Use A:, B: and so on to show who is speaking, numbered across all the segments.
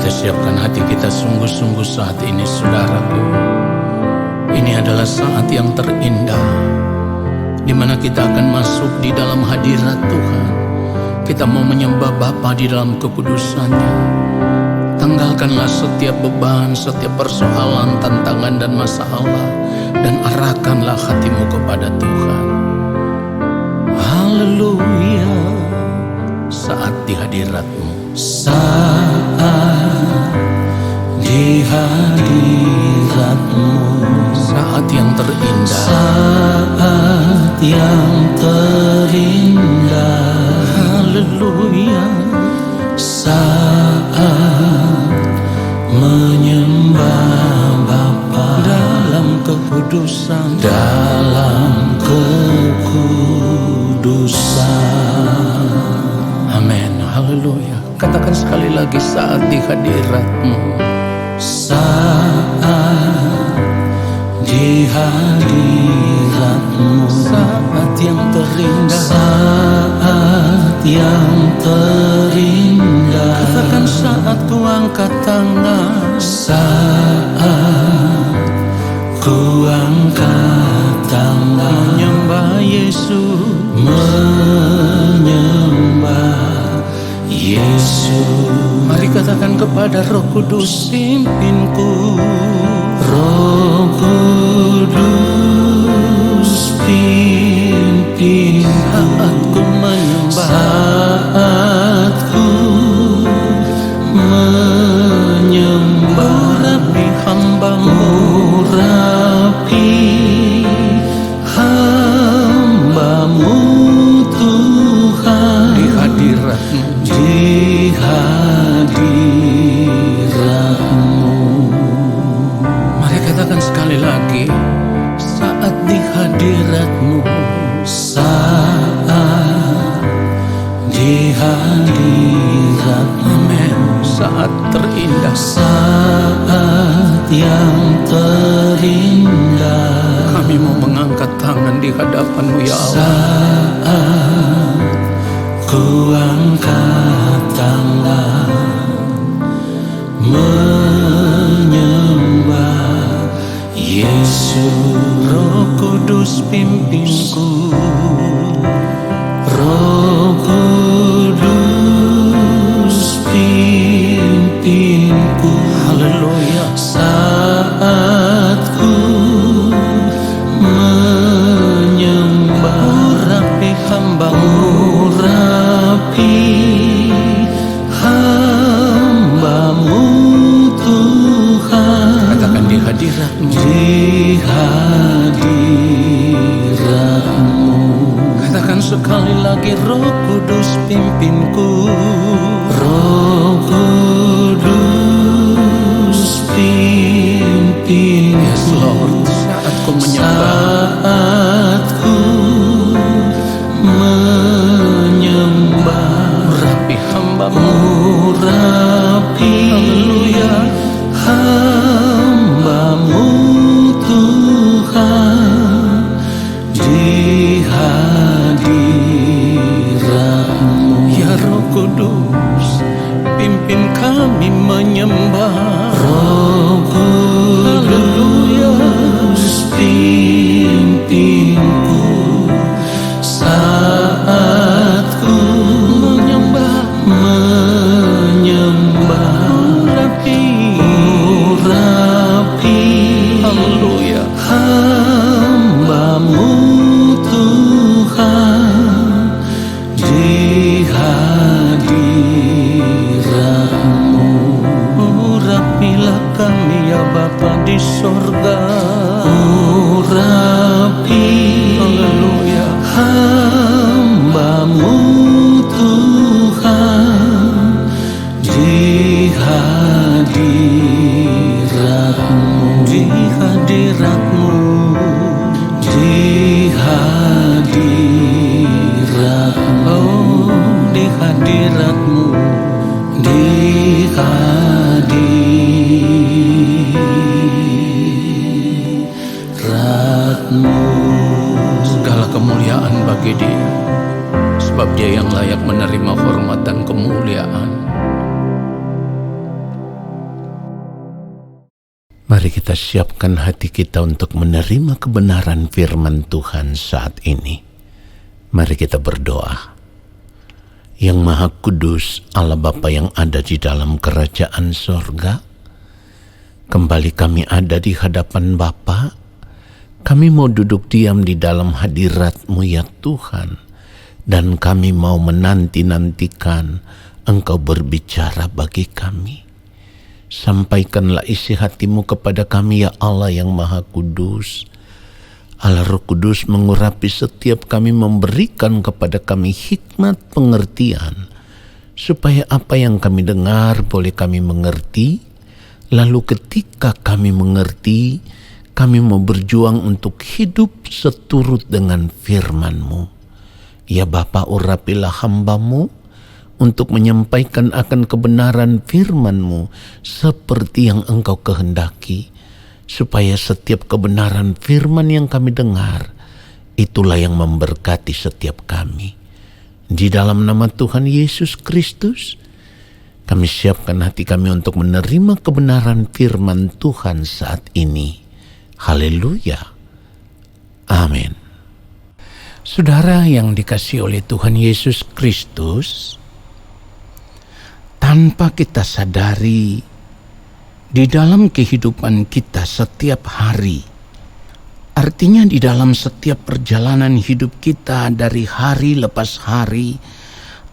A: kita siapkan hati kita sungguh-sungguh saat ini, saudaraku. Ini adalah saat yang terindah, di mana kita akan masuk di dalam hadirat Tuhan. Kita mau menyembah Bapa di dalam kekudusannya. Tanggalkanlah setiap beban, setiap persoalan, tantangan dan masalah, dan arahkanlah hatimu kepada Tuhan. Haleluya. Saat di hadirat-Mu,
B: saat di hadirat-Mu,
A: saat yang terindah,
B: saat yang terindah.
A: haleluya.
B: Saat menyembah Bapa
A: Dalam kekudusan,
B: dalam kekudusan.
A: amin, haleluya. Katakan sekali lagi, saat di hadirat-Mu,
B: Saat di hadirat-Mu,
A: saat yang terindah.
B: saat yang terindah.
A: Katakan, saat ku angkat tangan,
B: Saat ku angkat tangan,
A: menyembah Yesus.
B: menyembah Yesus.
A: Mari katakan kepada Roh Kudus, pimpinku.
B: Roh Kudus pimpin
A: Saat ku menyembah,
B: saat ku menyembah.
A: urapi hamba-Mu,
B: Urapi hamba-Mu Tuhan,
A: di hadirat-Mu.
B: di hadirat-Mu.
A: Mari katakan sekali lagi, saat di hadirat-Mu,
B: Saat di hadirat-Mu,
A: amin. Saat terindah,
B: saat yang terindah.
A: kami mau mengangkat tangan di hadapan-Mu, ya Allah.
B: Saat ku angkat tangan, menyembah Yesus.
A: Roh Kudus pimpinku,
B: Roh Kudus pimpinku.
A: haleluya.
B: Saat ku menyembah,
A: Urapi hamba-Mu,
B: urapi hamba-Mu Tuhan,
A: katakan di hadirat-Mu.
B: di hadirat-Mu.
A: Katakan sekali lagi, Roh Kudus pimpinku.
B: Roh Kudus pimpin.
A: Yes Lord, saat ku menyembah,
B: Saat ku menyembah,
A: urapi hamba-Mu,
B: urapi
A: haleluya.
B: hamba-Mu Tuhan, di hadirat-Mu.
A: Ya Roh Kudus, pimpin kami menyembah.
B: Roh Kudus pimpinku, saat ku
A: Menyembah,
B: menyembah. Urapi
A: haleluya.
B: hamba-Mu Tuhan, di hadirat-Mu.
A: Urapilah kami ya Bapa di sorga.
B: Urapi
A: Haleluya.
B: hamba-Mu Tuhan, di hadirat-Mu.
A: Di hadirat-Mu,
B: Di hadirat-Mu.
A: oh di hadirat-Mu.
B: Di hadirat-Mu.
A: Segala kemuliaan bagi Dia, sebab Dia yang layak menerima hormat dan kemuliaan. Mari kita siapkan hati kita untuk menerima kebenaran firman Tuhan saat ini. Mari kita berdoa. Yang Maha Kudus, Allah Bapa yang ada di dalam kerajaan sorga, kembali kami ada di hadapan Bapa. Kami mau duduk diam di dalam hadirat-Mu ya Tuhan. Dan kami mau menanti-nantikan Engkau berbicara bagi kami. Sampaikanlah isi hati-Mu kepada kami ya Allah yang Maha Kudus. Allah Roh Kudus mengurapi setiap kami, memberikan kepada kami hikmat pengertian, supaya apa yang kami dengar boleh kami mengerti. Lalu ketika kami mengerti, kami mau berjuang untuk hidup seturut dengan firman-Mu. Ya Bapa, urapilah hamba-Mu untuk menyampaikan akan kebenaran firman-Mu seperti yang Engkau kehendaki, supaya setiap kebenaran firman yang kami dengar, itulah yang memberkati setiap kami. Di dalam nama Tuhan Yesus Kristus, kami siapkan hati kami untuk menerima kebenaran firman Tuhan saat ini. Haleluya. Amin. Saudara yang dikasihi oleh Tuhan Yesus Kristus, tanpa kita sadari, di dalam kehidupan kita setiap hari, artinya di dalam setiap perjalanan hidup kita dari hari lepas hari,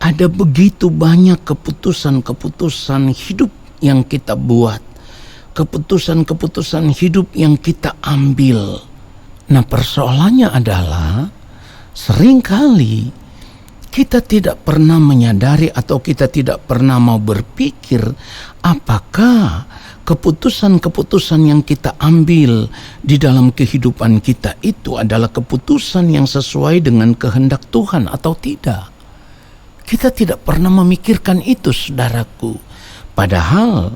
A: ada begitu banyak keputusan-keputusan hidup yang kita buat, keputusan-keputusan hidup yang kita ambil. Nah, persoalannya adalah seringkali kita tidak pernah menyadari atau kita tidak pernah mau berpikir apakah keputusan-keputusan yang kita ambil di dalam kehidupan kita itu adalah keputusan yang sesuai dengan kehendak Tuhan atau tidak. Kita tidak pernah memikirkan itu, saudaraku. Padahal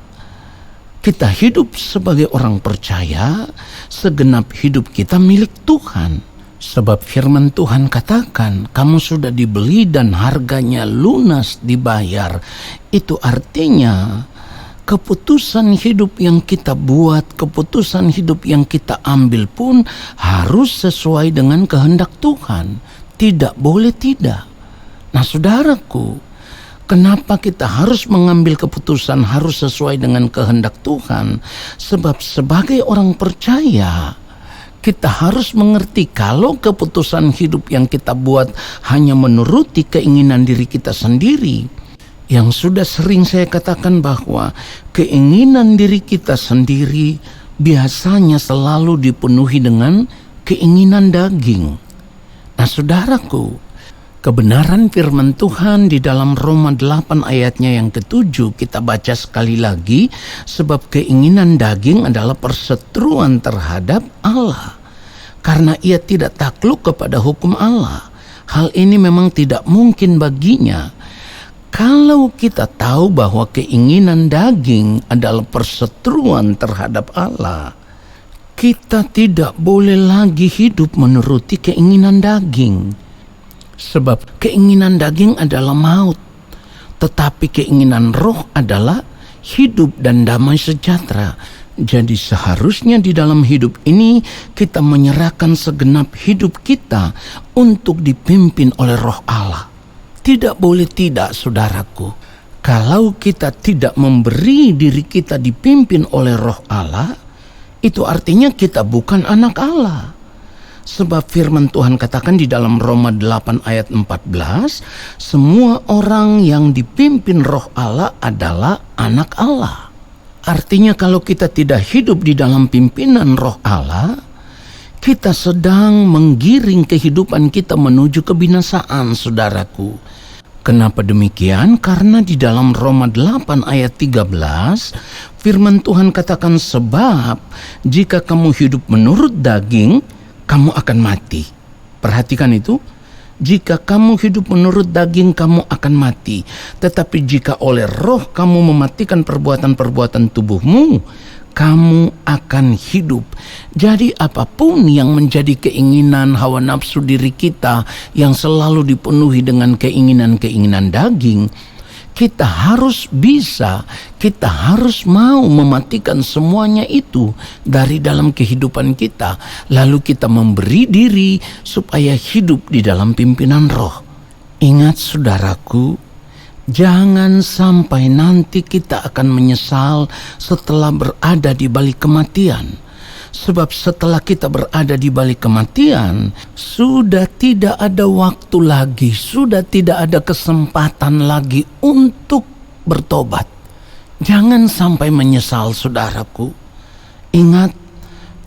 A: kita hidup sebagai orang percaya, segenap hidup kita milik Tuhan. Sebab firman Tuhan katakan, kamu sudah dibeli dan harganya lunas dibayar. Itu artinya keputusan hidup yang kita buat, keputusan hidup yang kita ambil pun harus sesuai dengan kehendak Tuhan. Tidak boleh tidak. Nah, saudaraku, kenapa kita harus mengambil keputusan harus sesuai dengan kehendak Tuhan? Sebab sebagai orang percaya, kita harus mengerti kalau keputusan hidup yang kita buat hanya menuruti keinginan diri kita sendiri. Yang sudah sering saya katakan bahwa keinginan diri kita sendiri biasanya selalu dipenuhi dengan keinginan daging. Nah, saudaraku, kebenaran firman Tuhan di dalam Roma 8 ayatnya yang ke-7 kita baca sekali lagi, sebab keinginan daging adalah perseteruan terhadap Allah, karena ia tidak takluk kepada hukum Allah. Hal ini memang tidak mungkin baginya. Kalau kita tahu bahwa keinginan daging adalah perseteruan terhadap Allah, kita tidak boleh lagi hidup menuruti keinginan daging. Sebab keinginan daging adalah maut, tetapi keinginan roh adalah hidup dan damai sejahtera. Jadi seharusnya di dalam hidup ini kita menyerahkan segenap hidup kita untuk dipimpin oleh Roh Allah. Tidak boleh tidak, saudaraku. Kalau kita tidak memberi diri kita dipimpin oleh Roh Allah, itu artinya kita bukan anak Allah. Sebab firman Tuhan katakan di dalam Roma 8 ayat 14, semua orang yang dipimpin Roh Allah adalah anak Allah. Artinya kalau kita tidak hidup di dalam pimpinan Roh Allah, kita sedang menggiring kehidupan kita menuju kebinasaan, saudaraku. Kenapa demikian? Karena di dalam Roma 8 ayat 13, firman Tuhan katakan, sebab jika kamu hidup menurut daging, kamu akan mati. Perhatikan itu. Jika kamu hidup menurut daging, kamu akan mati. Tetapi jika oleh roh kamu mematikan perbuatan-perbuatan tubuhmu, kamu akan hidup. Jadi apapun yang menjadi keinginan hawa nafsu diri kita yang selalu dipenuhi dengan keinginan-keinginan daging, kita harus bisa, kita harus mau mematikan semuanya itu dari dalam kehidupan kita. Lalu kita memberi diri supaya hidup di dalam pimpinan Roh. Ingat saudaraku, jangan sampai nanti kita akan menyesal setelah berada di balik kematian. Sebab setelah kita berada di balik kematian, sudah tidak ada waktu lagi, sudah tidak ada kesempatan lagi untuk bertobat. Jangan sampai menyesal saudaraku. Ingat,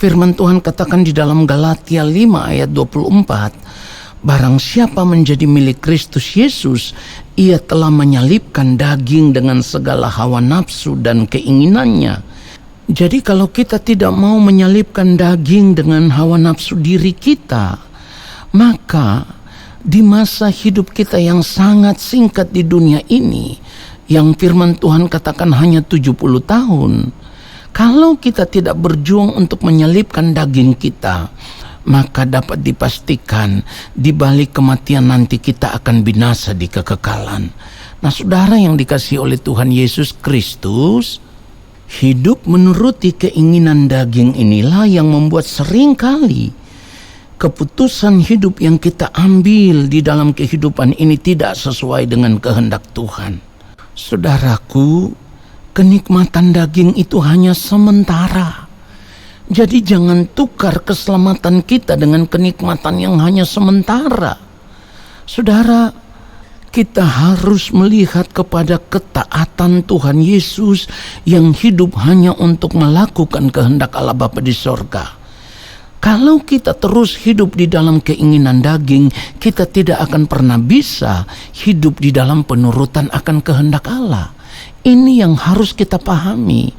A: firman Tuhan katakan di dalam Galatia 5 ayat 24, barang siapa menjadi milik Kristus Yesus, ia telah menyalibkan daging dengan segala hawa nafsu dan keinginannya. Jadi kalau kita tidak mau menyalibkan daging dengan hawa nafsu diri kita, maka di masa hidup kita yang sangat singkat di dunia ini, yang firman Tuhan katakan hanya 70 tahun, kalau kita tidak berjuang untuk menyalibkan daging kita, maka dapat dipastikan di balik kematian nanti kita akan binasa di kekekalan. Nah, saudara yang dikasihi oleh Tuhan Yesus Kristus, hidup menuruti keinginan daging inilah yang membuat seringkali keputusan hidup yang kita ambil di dalam kehidupan ini tidak sesuai dengan kehendak Tuhan. Saudaraku, kenikmatan daging itu hanya sementara. Jadi jangan tukar keselamatan kita dengan kenikmatan yang hanya sementara. Saudara, kita harus melihat kepada ketaatan Tuhan Yesus yang hidup hanya untuk melakukan kehendak Allah Bapa di sorga. Kalau kita terus hidup di dalam keinginan daging, kita tidak akan pernah bisa hidup di dalam penurutan akan kehendak Allah. Ini yang harus kita pahami.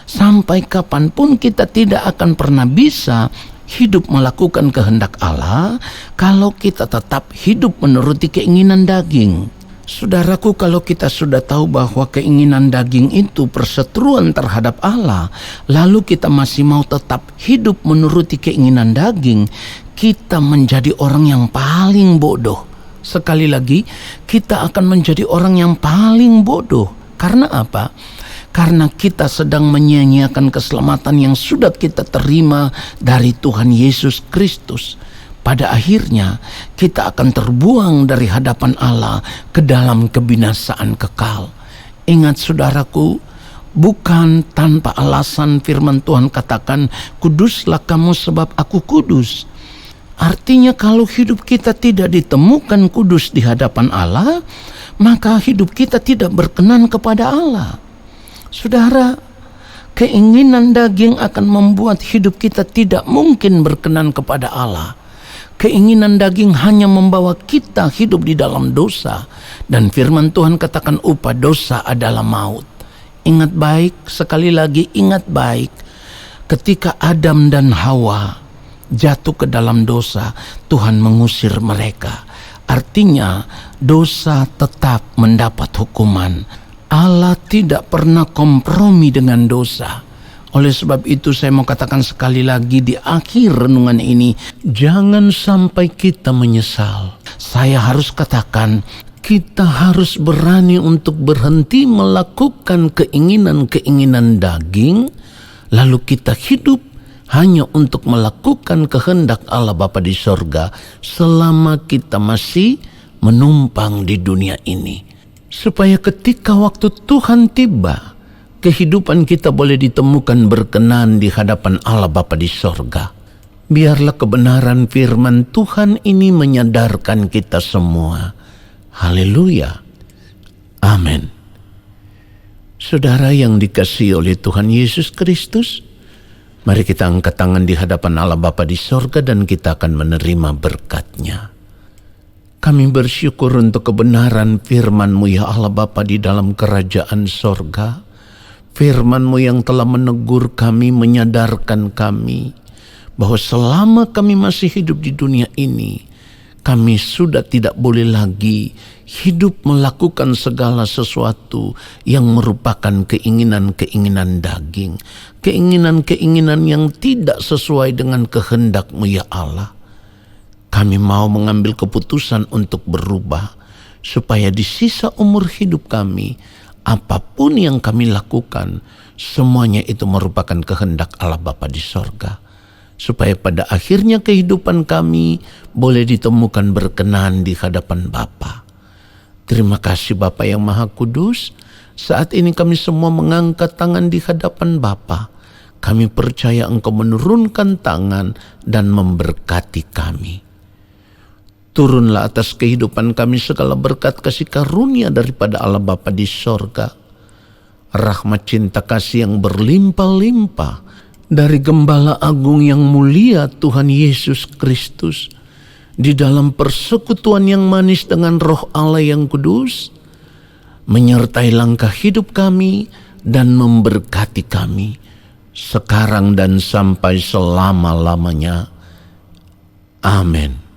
A: Sampai kapanpun kita tidak akan pernah bisa hidup melakukan kehendak Allah kalau kita tetap hidup menuruti keinginan daging. Saudaraku, kalau kita sudah tahu bahwa keinginan daging itu perseteruan terhadap Allah, lalu kita masih mau tetap hidup menuruti keinginan daging, kita menjadi orang yang paling bodoh. Sekali lagi, kita akan menjadi orang yang paling bodoh. Karena apa? Karena kita sedang menyia-nyiakan keselamatan yang sudah kita terima dari Tuhan Yesus Kristus. Pada akhirnya kita akan terbuang dari hadapan Allah ke dalam kebinasaan kekal. Ingat saudaraku, bukan tanpa alasan firman Tuhan katakan, kuduslah kamu sebab aku kudus. Artinya kalau hidup kita tidak ditemukan kudus di hadapan Allah, maka hidup kita tidak berkenan kepada Allah. Saudara, keinginan daging akan membuat hidup kita tidak mungkin berkenan kepada Allah. Keinginan daging hanya membawa kita hidup di dalam dosa. Dan firman Tuhan katakan upah dosa adalah maut. Ingat baik, sekali lagi ingat baik. Ketika Adam dan Hawa jatuh ke dalam dosa, Tuhan mengusir mereka. Artinya dosa tetap mendapat hukuman. Allah tidak pernah kompromi dengan dosa. Oleh sebab itu saya mau katakan sekali lagi di akhir renungan ini, jangan sampai kita menyesal. Saya harus katakan, kita harus berani untuk berhenti melakukan keinginan-keinginan daging, lalu kita hidup hanya untuk melakukan kehendak Allah Bapa di sorga selama kita masih menumpang di dunia ini. Supaya ketika waktu Tuhan tiba, kehidupan kita boleh ditemukan berkenan di hadapan Allah Bapa di sorga. Biarlah kebenaran firman Tuhan ini menyadarkan kita semua. Haleluya. Amin. Saudara yang dikasihi oleh Tuhan Yesus Kristus, mari kita angkat tangan di hadapan Allah Bapa di sorga dan kita akan menerima berkat-Nya. Kami bersyukur untuk kebenaran firman-Mu ya Allah Bapa di dalam kerajaan sorga. Firman-Mu yang telah menegur kami, menyadarkan kami bahwa selama kami masih hidup di dunia ini, kami sudah tidak boleh lagi hidup melakukan segala sesuatu yang merupakan keinginan-keinginan daging. Keinginan-keinginan yang tidak sesuai dengan kehendak-Mu ya Allah. Kami mau mengambil keputusan untuk berubah. supaya di sisa umur hidup kami, apapun yang kami lakukan, semuanya itu merupakan kehendak Allah Bapa di sorga. Supaya pada akhirnya kehidupan kami boleh ditemukan berkenan di hadapan Bapa. Terima kasih Bapa yang Maha Kudus. Saat ini kami semua mengangkat tangan di hadapan Bapa. Kami percaya Engkau menurunkan tangan dan memberkati kami. Turunlah atas kehidupan kami segala berkat kasih karunia daripada Allah Bapa di sorga. Rahmat cinta kasih yang berlimpah-limpah dari Gembala Agung yang mulia Tuhan Yesus Kristus, di dalam persekutuan yang manis dengan Roh Allah yang kudus, menyertai langkah hidup kami dan memberkati kami sekarang dan sampai selama-lamanya. Amin.